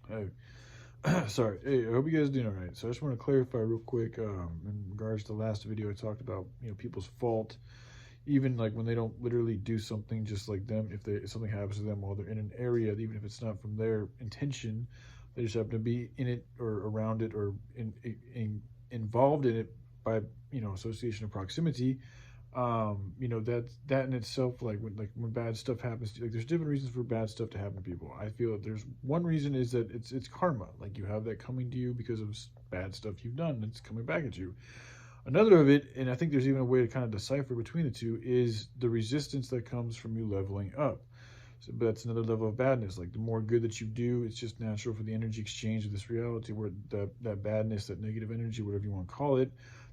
Hey, sorry. Hey, I hope you guys doing all right. So I just want to clarify real quick, in regards to the last video I talked about, people's fault, even like when they don't literally do something, just like them, if something happens to them while they're in an area, even if it's not from their intention, they just happen to be in it or around it or involved in it by association of proximity. That in itself, like when bad stuff happens like there's different reasons for bad stuff to happen to people. I feel that there's one reason is that it's karma, like you have that coming to you because of bad stuff you've done, and it's coming back at you. Another of it, and I think there's even a way to kind of decipher between the two, is the resistance that comes from you leveling up. So, but that's another level of badness. Like the more good that you do, it's just natural for the energy exchange of this reality where that badness, that negative energy, whatever you want to call it,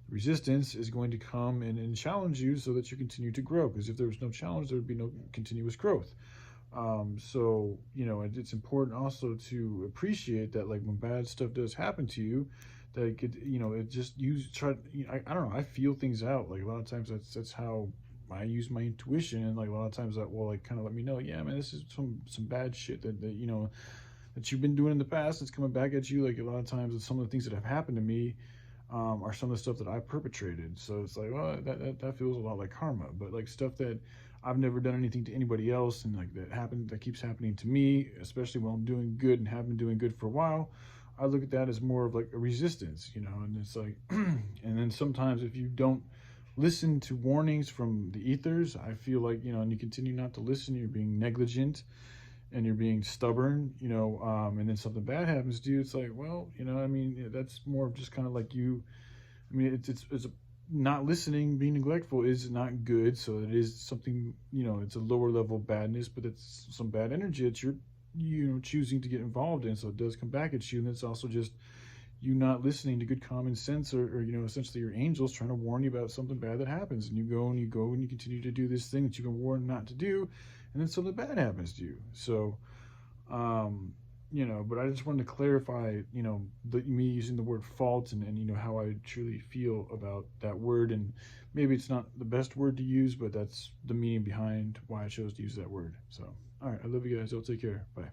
resistance is going to come and challenge you so that you continue to grow. Because if there was no challenge, there would be no continuous growth. It's important also to appreciate that, like when bad stuff does happen to you, that it could, it just use try. I don't know. I feel things out. Like a lot of times, that's how I use my intuition, and like a lot of times that will like kind of let me know, yeah, man, this is some bad shit that you've been doing in the past. It's coming back at you. Like a lot of times, it's some of the things that have happened to me are some of the stuff that I perpetrated. So it's like, well, that feels a lot like karma. But like stuff that I've never done anything to anybody else, and like that keeps happening to me, especially when I'm doing good and have been doing good for a while. I look at that as more of like a resistance, and it's like, and then sometimes if you don't listen to warnings from the ethers, I feel like, and you continue not to listen, you're being negligent and you're being stubborn, and then something bad happens to you. It's like, well, I mean, that's more of just kind of like you. I mean, it's not listening, being neglectful is not good. So it is something, it's a lower level badness, but it's some bad energy that you're, choosing to get involved in. So it does come back at you. And it's also just you not listening to good common sense or essentially your angels trying to warn you about something bad that happens. And you continue to do this thing that you've been warned not to do. And then something bad happens to you. So, but I just wanted to clarify, me using the word fault and how I truly feel about that word. And maybe it's not the best word to use, but that's the meaning behind why I chose to use that word. So, all right. I love you guys. I'll take care. Bye.